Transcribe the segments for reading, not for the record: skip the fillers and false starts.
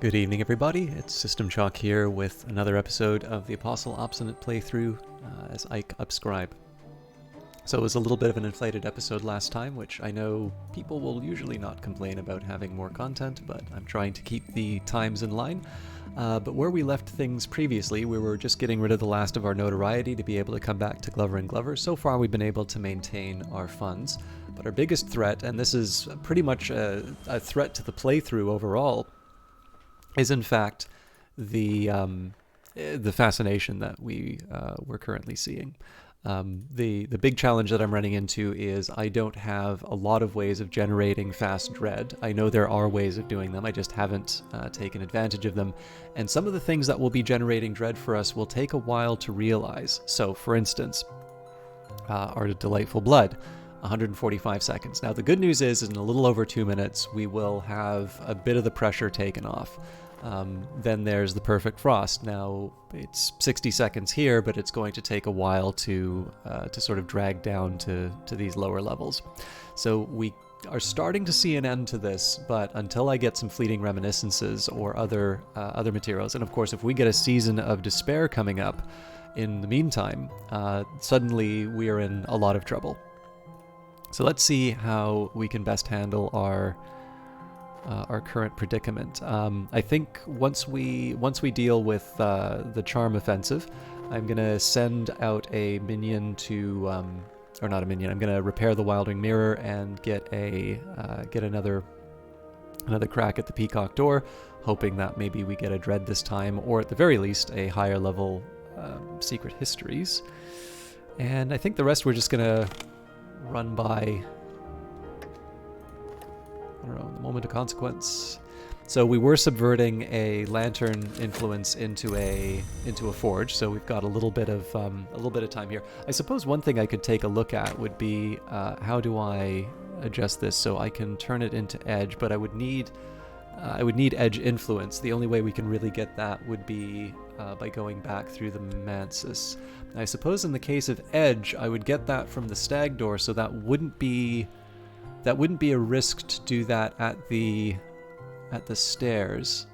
Good evening, everybody. It's System Chalk here with another episode of the Apostle Obsonate playthrough as Ike Upscribe. So it was a little bit of an inflated episode last time, which I know people will usually not complain about having more content, but I'm trying to keep the times in line. But where we left things previously, we were just getting rid of the last of our notoriety to be able to come back to Glover and Glover. So far we've been able to maintain our funds, but our biggest threat, and this is pretty much a threat to the playthrough overall, is in fact the fascination that we're currently seeing. The big challenge that I'm running into is I don't have a lot of ways of generating fast dread. I know there are ways of doing them, I just haven't taken advantage of them. And some of the things that will be generating dread for us will take a while to realize. So, for instance, our Delightful Blood, 145 seconds. Now, the good news is in a little over 2 minutes, we will have a bit of the pressure taken off. Then there's the Perfect Frost. Now, it's 60 seconds here, but it's going to take a while to sort of drag down to these lower levels. So we are starting to see an end to this, but until I get some fleeting reminiscences or other materials, and of course, if we get a Season of Despair coming up in the meantime, suddenly we are in a lot of trouble. So let's see how we can best handle our current predicament. I think once we deal with the Charm Offensive, I'm gonna send out a minion to, or not a minion. I'm gonna repair the Wildwing Mirror and get another crack at the Peacock Door, hoping that maybe we get a Dread this time, or at the very least a higher level Secret Histories. And I think the rest we're just gonna run by, I don't know, the moment of consequence. So we were subverting a lantern influence into a forge, so we've got a little bit of time here. I suppose one thing I could take a look at would be how do I adjust this so I can turn it into edge, but I would need edge influence. The only way we can really get that would be by going back through the Mansis. I suppose in the case of edge, I would get that from the Stag Door, so that wouldn't be a risk to do that at the stairs.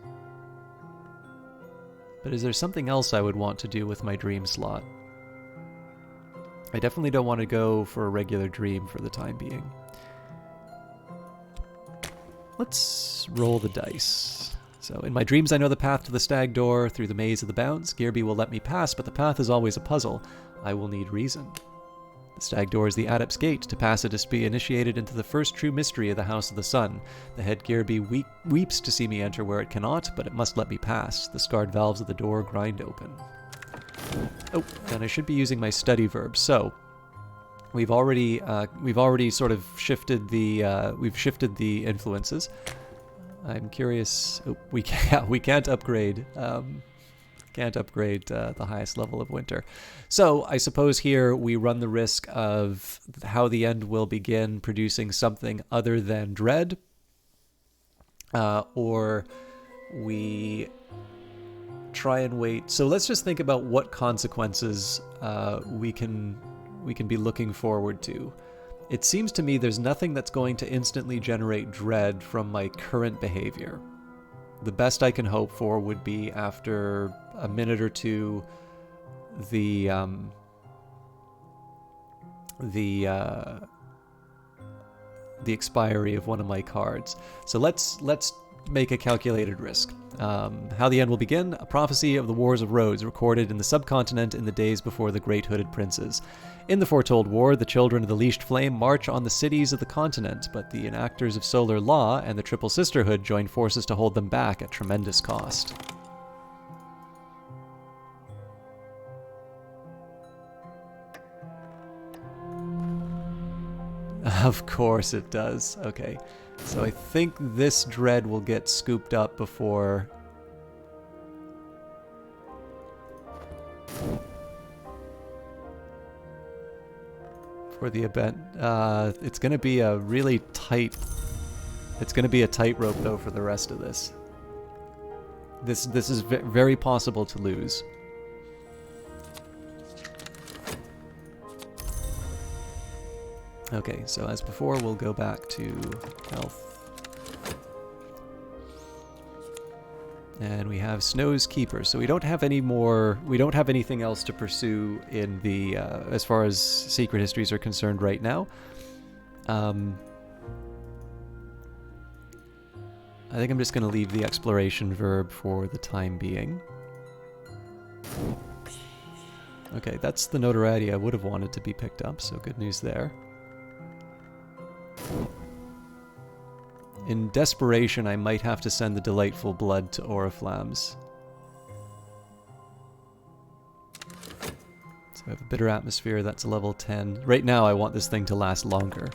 But is there something else I would want to do with my dream slot? I definitely don't want to go for a regular dream for the time being. Let's roll the dice. So, in my dreams I know the path to the Stag Door through the maze of the bounds. Gearby will let me pass, but the path is always a puzzle. I will need reason. The Stag Door is the Adept's Gate. To pass it is to be initiated into the first true mystery of the House of the Sun. The head Gearby weeps to see me enter where it cannot, but it must let me pass. The scarred valves of the door grind open. Oh, and I should be using my study verb. So, we've already sort of shifted the influences. I'm curious. Oh, we can't upgrade. Can't upgrade the highest level of winter. So I suppose here we run the risk of how the end will begin producing something other than dread, or we try and wait. So let's just think about what consequences we can be looking forward to. It seems to me there's nothing that's going to instantly generate dread from my current behavior. The best I can hope for would be after a minute or two, the expiry of one of my cards. So let's make a calculated risk. How the end will begin: a prophecy of the Wars of Rhodes recorded in the subcontinent in the days before the Great Hooded Princes. In the foretold war, the children of the Leashed Flame march on the cities of the continent, but the enactors of Solar Law and the Triple Sisterhood join forces to hold them back at tremendous cost. Of course it does. Okay. So I think this dread will get scooped up before the event. It's going to be a really tight... It's going to be a tightrope, though, for the rest of this. This is very possible to lose. Okay, so as before, we'll go back to health. And we have Snow's Keeper. So we don't have any more, we don't have anything else to pursue in the, as far as Secret Histories are concerned right now. I think I'm just going to leave the exploration verb for the time being. Okay, that's the notoriety I would have wanted to be picked up, so good news there. In desperation, I might have to send the Delightful Blood to Oriflamme's. So I have a Bitter Atmosphere, that's a level 10. Right now, I want this thing to last longer.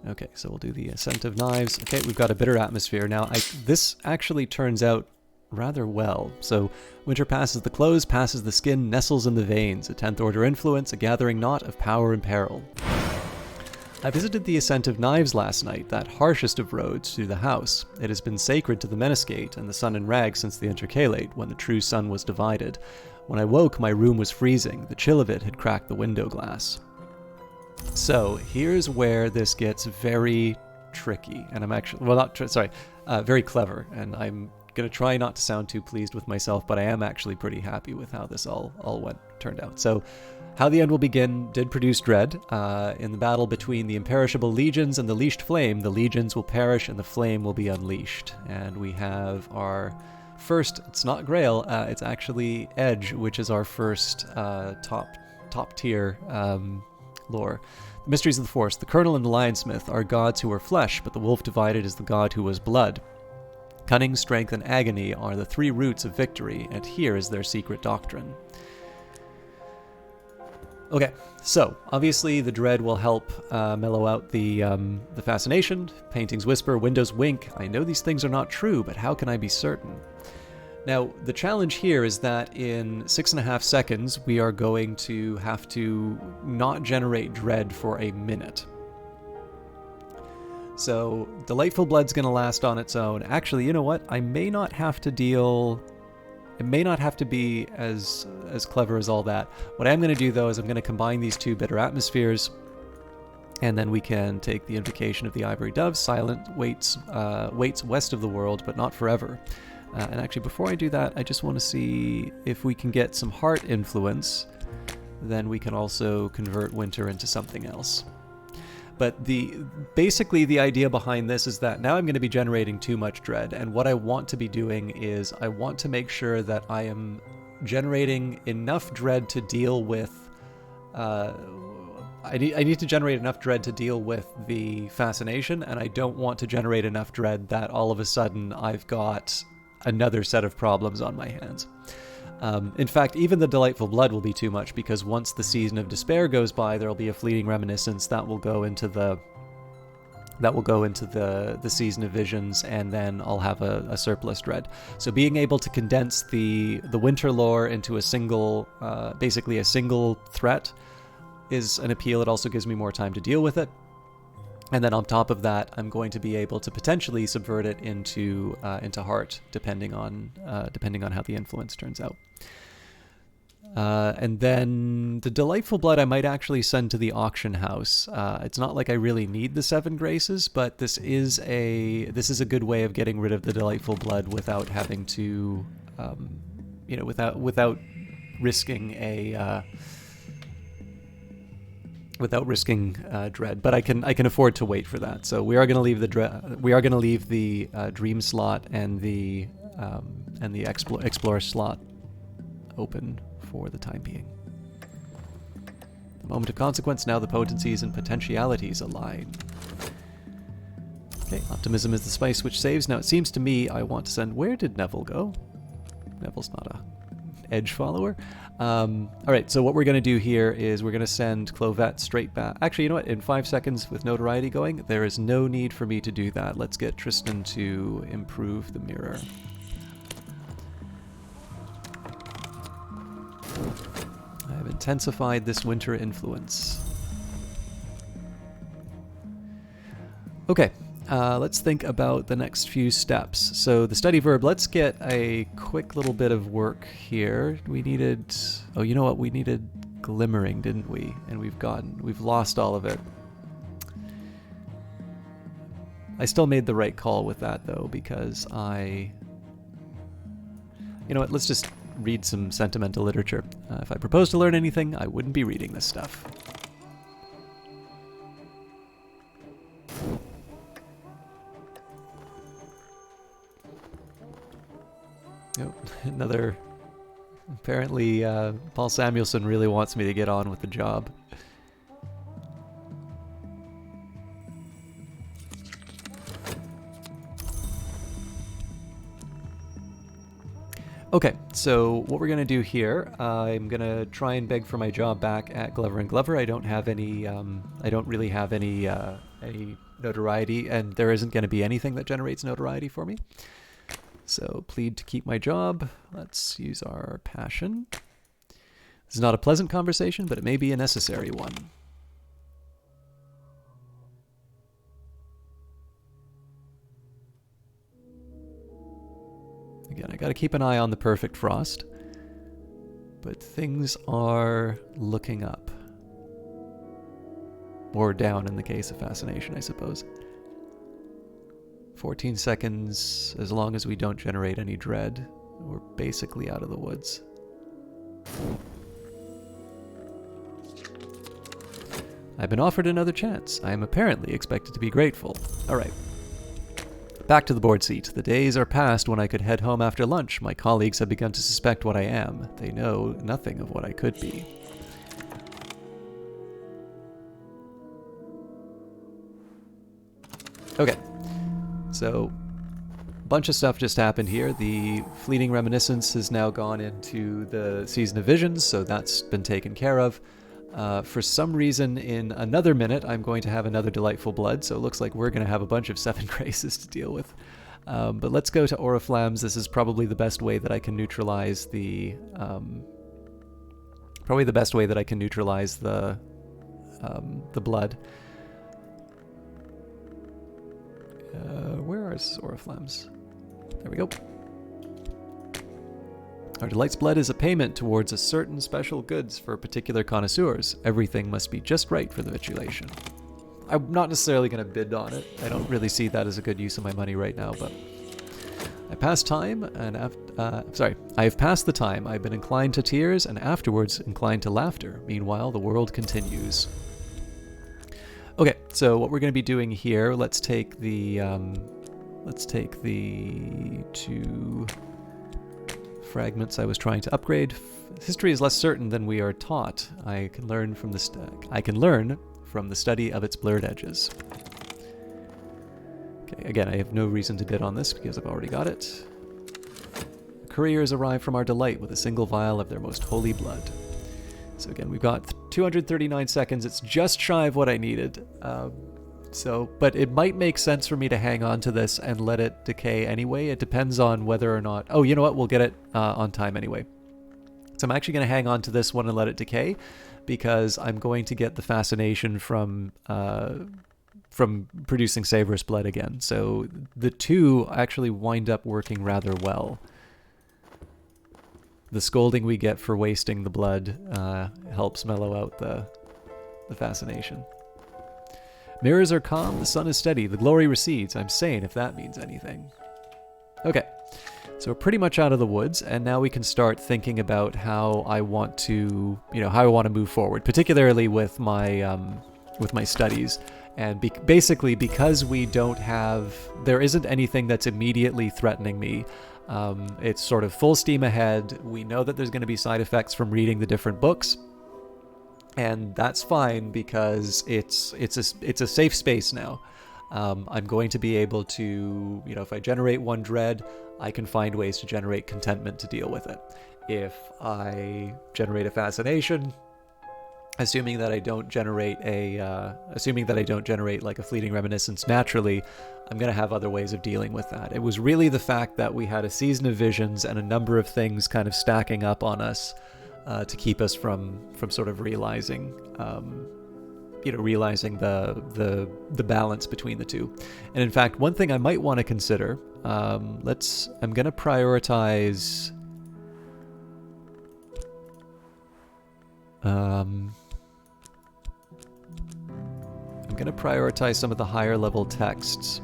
Okay, so we'll do the Ascent of Knives. Okay, we've got a Bitter Atmosphere. Now, this actually turns out rather well. So, winter passes the clothes, passes the skin, nestles in the veins. A 10th order influence, a gathering knot of power and peril. I visited the Ascent of Knives last night, that harshest of roads through the house. It has been sacred to the Menascate and the sun and rags since the intercalate, when the true sun was divided. When I woke, my room was freezing. The chill of it had cracked the window glass. So, here's where this gets very tricky, and I'm actually, well, not, very clever, and I'm going to try not to sound too pleased with myself, but I am actually pretty happy with how this all turned out. So, how the end will begin did produce dread. In the battle between the imperishable legions and the leashed flame, the legions will perish and the flame will be unleashed. And we have our first, it's not Grail, it's actually Edge, which is our first top tier lore. The mysteries of the Force. The Colonel and the Lionsmith are gods who are flesh, but the wolf divided is the god who was blood. Cunning, strength, and agony are the three roots of victory, and here is their secret doctrine. Okay, so obviously the dread will help mellow out the fascination. Paintings whisper, windows wink. I know these things are not true, but how can I be certain? Now, the challenge here is that in 6.5 seconds, we are going to have to not generate dread for a minute. So, Delightful Blood's going to last on its own. Actually, you know what? I may not have to deal... It may not have to be as clever as all that. What I'm going to do, though, is I'm going to combine these two Bitter Atmospheres, and then we can take the Invocation of the Ivory Dove. Silent waits west of the world, but not forever. And actually, before I do that, I just want to see if we can get some heart influence. Then we can also convert winter into something else. But basically the idea behind this is that now I'm going to be generating too much dread, and what I want to be doing is I want to make sure that I am generating enough dread to deal with... I need to generate enough dread to deal with the fascination, and I don't want to generate enough dread that all of a sudden I've got another set of problems on my hands. In fact, even the Delightful Blood will be too much, because once the Season of Despair goes by, there will be a fleeting reminiscence that will go into the Season of Visions, and then I'll have a surplus dread. So being able to condense the winter lore into a single, basically a single threat, is an appeal. It also gives me more time to deal with it. And then on top of that, I'm going to be able to potentially subvert it into heart, depending on how the influence turns out. And then the Delightful Blood I might actually send to the auction house. It's not like I really need the 7 graces, but this is a good way of getting rid of the Delightful Blood without having to, without risking a. Without risking dread, but I can afford to wait for that. So we are going to leave the dream slot and the explore slot open for the time being. The moment of consequence. Now the potencies and potentialities align. Okay, optimism is the spice which saves. Now it seems to me I want to send. Where did Neville go? Neville's not a Edge follower. Alright, so what we're going to do here is we're going to send Clovette straight back. Actually, you know what? In 5 seconds with notoriety going, there is no need for me to do that. Let's get Tristan to improve the mirror. I have intensified this winter influence. Okay. Let's think about the next few steps. So the study verb, let's get a quick little bit of work here. We needed... Oh, you know what? We needed glimmering, didn't we? And we've lost all of it. I still made the right call with that, though, because you know what, let's just read some sentimental literature. If I proposed to learn anything, I wouldn't be reading this stuff. Oh, another... Apparently, Paul Samuelson really wants me to get on with the job. Okay, so what we're going to do here, I'm going to try and beg for my job back at Glover & Glover. I don't have any, I don't really have any notoriety, and there isn't going to be anything that generates notoriety for me. So plead to keep my job. Let's use our passion. This is not a pleasant conversation, but it may be a necessary one. Again, I gotta keep an eye on the perfect frost, but things are looking up. Or down in the case of fascination, I suppose. 14 seconds, as long as we don't generate any dread, we're basically out of the woods. I've been offered another chance. I am apparently expected to be grateful. Alright. Back to the board seat. The days are past when I could head home after lunch. My colleagues have begun to suspect what I am. They know nothing of what I could be. Okay. So, a bunch of stuff just happened here. The fleeting reminiscence has now gone into the Season of Visions, so that's been taken care of. For some reason, in another minute, I'm going to have another Delightful Blood, so it looks like we're going to have a bunch of 7 graces to deal with. But let's go to Oriflammes. This is probably the best way that I can neutralize the... the blood. Where is Oriflammes? There we go. Our Delight's Blood is a payment towards a certain special goods for particular connoisseurs. Everything must be just right for the vitulation. I'm not necessarily going to bid on it. I don't really see that as a good use of my money right now, but... I passed time, and I have passed the time. I've been inclined to tears, and afterwards inclined to laughter. Meanwhile, the world continues. Okay, so what we're going to be doing here, let's take the 2 fragments I was trying to upgrade. History is less certain than we are taught. I can learn from the study of its blurred edges. Okay, again, I have no reason to bid on this because I've already got it. Couriers arrive from our Delight with a single vial of their most holy blood. So again, we've got 239 seconds. It's just shy of what I needed. But it might make sense for me to hang on to this and let it decay anyway. It depends on whether or not... Oh, you know what? We'll get it on time anyway. So I'm actually going to hang on to this one and let it decay because I'm going to get the fascination from producing Savorous Blood again. So the 2 actually wind up working rather well. The scolding we get for wasting the blood helps mellow out the fascination. Mirrors are calm, the sun is steady, the glory recedes. I'm sane, if that means anything. Okay, so we're pretty much out of the woods, and now we can start thinking about how I want to, move forward, particularly with my studies. And basically, because there isn't anything that's immediately threatening me. It's sort of full steam ahead. We know that there's going to be side effects from reading the different books. And that's fine because it's a safe space now. I'm going to be able to, if I generate 1 dread, I can find ways to generate contentment to deal with it. If I generate a fascination, assuming that I don't generate like a fleeting reminiscence naturally, I'm going to have other ways of dealing with that. It was really the fact that we had a Season of Visions and a number of things kind of stacking up on us to keep us from sort of realizing the balance between the 2. And in fact, one thing I might want to consider, I'm going to prioritize... I'm going to prioritize some of the higher level texts.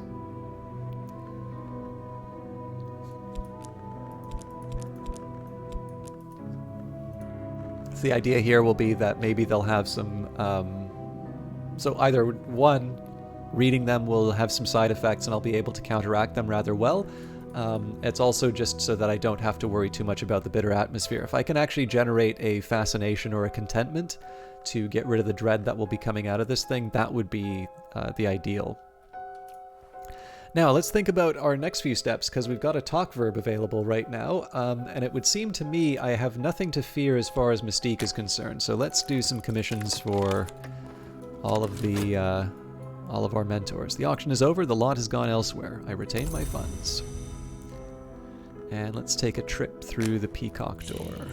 So the idea here will be that maybe they'll have some... so either one, reading them will have some side effects and I'll be able to counteract them rather well. It's also just so that I don't have to worry too much about the bitter atmosphere. If I can actually generate a fascination or a contentment to get rid of the dread that will be coming out of this thing, that would be the ideal. Now, let's think about our next few steps, because we've got a talk verb available right now, and it would seem to me I have nothing to fear as far as mystique is concerned. So let's do some commissions for all of our mentors. The auction is over, the lot has gone elsewhere. I retain my funds. And let's take a trip through the Peacock Door.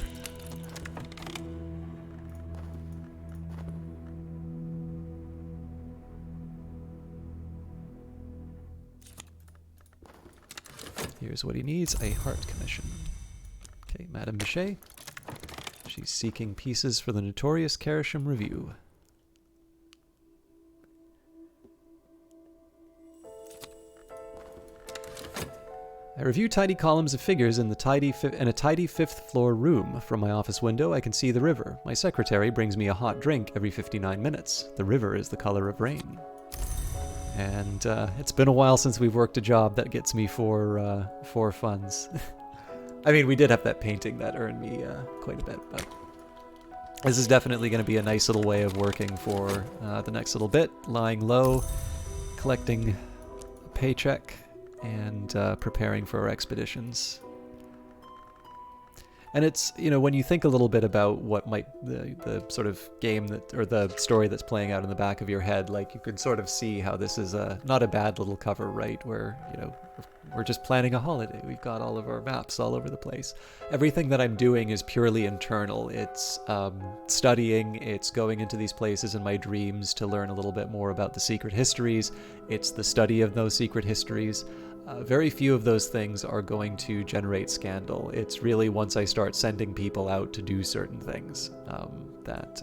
Here's what he needs, a heart commission. Okay, Madame Bichet. She's seeking pieces for the Notorious Carisham Review. I review tidy columns of figures in a tidy fifth-floor room. From my office window, I can see the river. My secretary brings me a hot drink every 59 minutes. The river is the color of rain. And it's been a while since we've worked a job that gets me four funds. I mean, we did have that painting that earned me quite a bit, but this is definitely going to be a nice little way of working for the next little bit. Lying low, collecting a paycheck, and preparing for our expeditions. And it's, you know, when you think a little bit about what might, the sort of game that, or the story that's playing out in the back of your head, like you can sort of see how this is not a bad little cover, right? Where, you know, we're just planning a holiday. We've got all of our maps all over the place. Everything that I'm doing is purely internal. It's studying, it's going into these places in my dreams to learn a little bit more about the secret histories. It's the study of those secret histories. Very few of those things are going to generate scandal. It's really once I start sending people out to do certain things that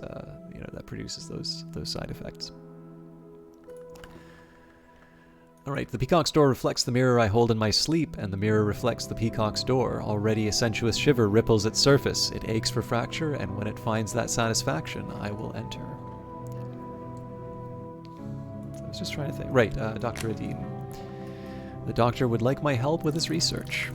you know, that produces those side effects. All right, the peacock's door reflects the mirror I hold in my sleep, and the mirror reflects the peacock's door. Already a sensuous shiver ripples its surface. It aches for fracture, and when it finds that satisfaction, I will enter. So I was just trying to think. Right, Dr. Adine. The doctor would like my help with his research.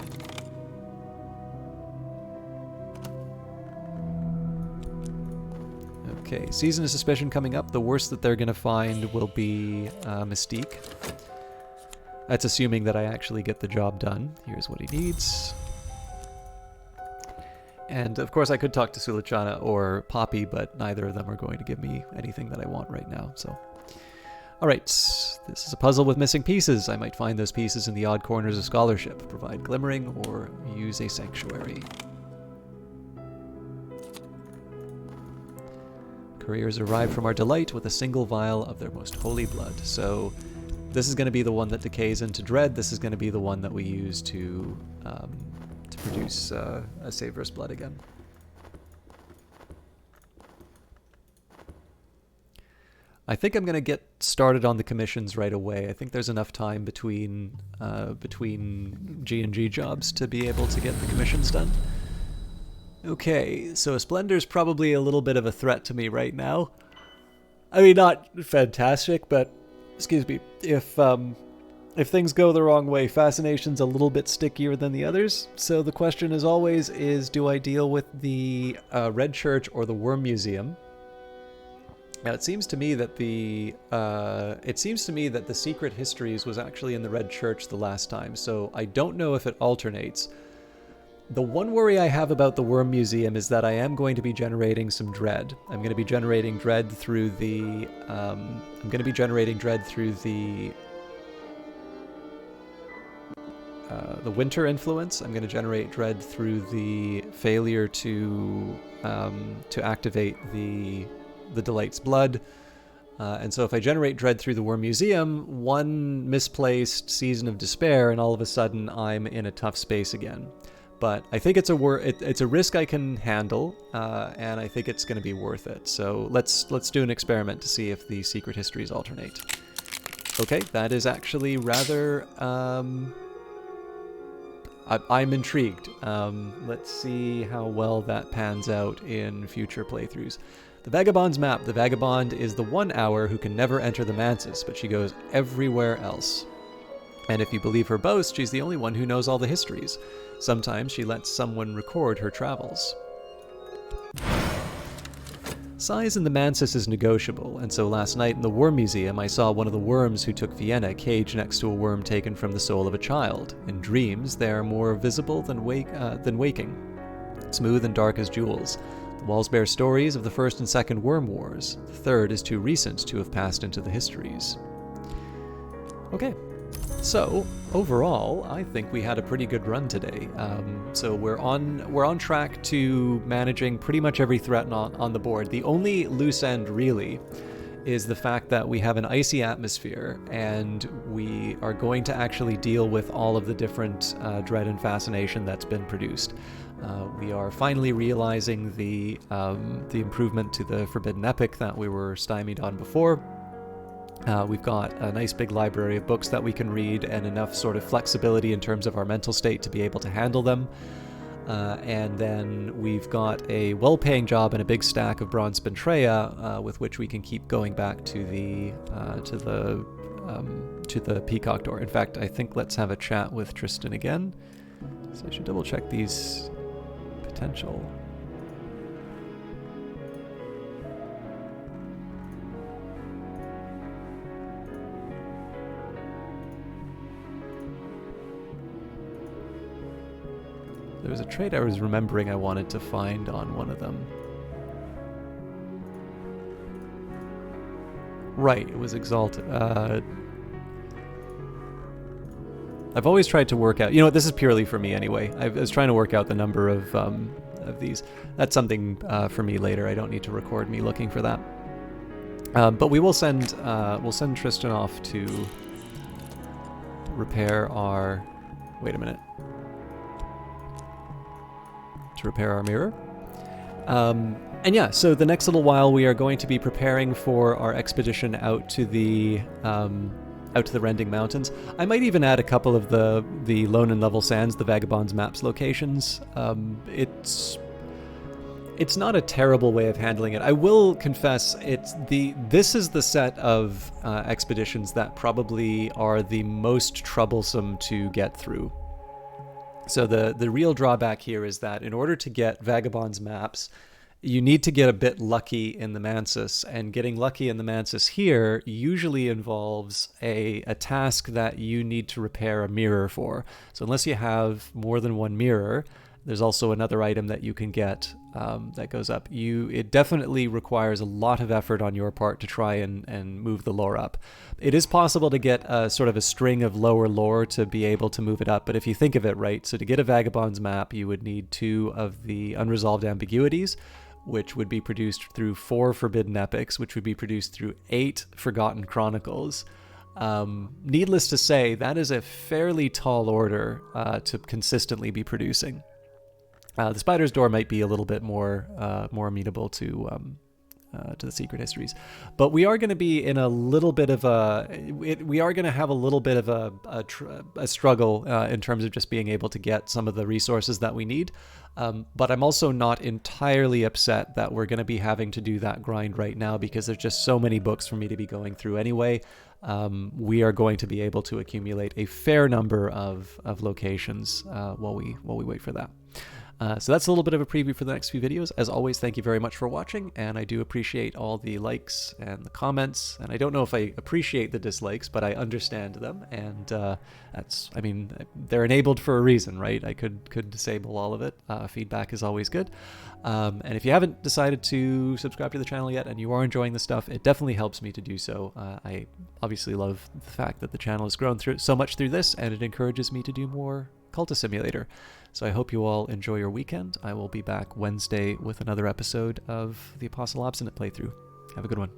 Okay, season of suspicion coming up. The worst that they're going to find will be Mystique. That's assuming that I actually get the job done. Here's what he needs. And of course I could talk to Sulachana or Poppy, but neither of them are going to give me anything that I want right now, so... Alright, this is a puzzle with missing pieces. I might find those pieces in the odd corners of scholarship, provide glimmering, or use a sanctuary. Couriers arrive from our delight with a single vial of their most holy blood. So this is going to be the one that decays into dread. This is going to be the one that we use to produce a Savorous blood again. I think I'm going to get started on the commissions right away. I think there's enough time between G&G jobs to be able to get the commissions done. Okay, so Splendor's probably a little bit of a threat to me right now. I mean, not fantastic, but, excuse me, if things go the wrong way, Fascination's a little bit stickier than the others. So the question as always is, do I deal with the Red Church or the Worm Museum? Now, it seems to me that the Secret Histories was actually in the Red Church the last time, so I don't know if it alternates. The one worry I have about the Worm Museum is that I am going to be generating some dread. I'm going to be generating dread through the winter influence. I'm going to generate dread through the failure to activate the Delight's blood. And so if I generate dread through the Worm Museum, one misplaced season of despair, and all of a sudden I'm in a tough space again. but I think it's a risk I can handle, and I think it's going to be worth it. So let's do an experiment to see if the Secret Histories alternate. Okay, that is actually rather... I'm intrigued. Let's see how well that pans out in future playthroughs. The Vagabond's map. The Vagabond is the 1 hour who can never enter the Mansis, but she goes everywhere else. And if you believe her boast, she's the only one who knows all the histories. Sometimes she lets someone record her travels. Size in the Mansis is negotiable, and so last night in the Worm Museum I saw one of the worms who took Vienna caged next to a worm taken from the soul of a child. In dreams, they are more visible than waking, smooth and dark as jewels. The walls bear stories of the First and Second Worm Wars. The third is too recent to have passed into the histories. Okay. So, overall, I think we had a pretty good run today. So we're on track to managing pretty much every threat on the board. The only loose end, really, is the fact that we have an icy atmosphere, and we are going to actually deal with all of the different dread and fascination that's been produced. We are finally realizing the improvement to the Forbidden Epic that we were stymied on before. We've got a nice big library of books that we can read and enough sort of flexibility in terms of our mental state to be able to handle them. And then we've got a well-paying job and a big stack of Bronze Spintrea with which we can keep going back to the Peacock Door. In fact, I think let's have a chat with Tristan again. So I should double check these potential. There was a trait I was remembering I wanted to find on one of them. Right, it was Exalted. I've always tried to work out... You know what, this is purely for me anyway. I was trying to work out the number of these. That's something for me later. I don't need to record me looking for that. But we will send... we'll send Tristan off to repair our... Wait a minute. Repair our mirror. And yeah, so the next little while we are going to be preparing for our expedition out to the Rending Mountains. I might even add a couple of the Lone and Level Sands, the Vagabond's Maps locations. It's not a terrible way of handling it. I will confess, this is the set of expeditions that probably are the most troublesome to get through. So the real drawback here is that in order to get Vagabond's Maps, you need to get a bit lucky in the Mansis, and getting lucky in the Mansis here usually involves a task that you need to repair a mirror for. So unless you have more than one mirror, there's also another item that you can get that goes up. It definitely requires a lot of effort on your part to try and move the lore up. It is possible to get a sort of a string of lower lore to be able to move it up, but if you think of it right, so to get a Vagabond's Map, you would need 2 of the Unresolved Ambiguities, which would be produced through 4 Forbidden Epics, which would be produced through 8 Forgotten Chronicles. Needless to say, that is a fairly tall order to consistently be producing. The Spider's Door might be a little bit more amenable to the Secret Histories, but we are going to be in a little bit of we are going to have a little bit of a struggle in terms of just being able to get some of the resources that we need. But I'm also not entirely upset that we're going to be having to do that grind right now, because there's just so many books for me to be going through anyway. We are going to be able to accumulate a fair number of locations while we wait for that. So that's a little bit of a preview for the next few videos. As always, thank you very much for watching, and I do appreciate all the likes and the comments, and I don't know if I appreciate the dislikes, but I understand them, and they're enabled for a reason, right? I could disable all of it. Feedback is always good. And if you haven't decided to subscribe to the channel yet and you are enjoying the stuff, it definitely helps me to do so. I obviously love the fact that the channel has grown so much through this, and it encourages me to do more Cultist Simulator. So I hope you all enjoy your weekend. I will be back Wednesday with another episode of the Apostle Obsonate playthrough. Have a good one.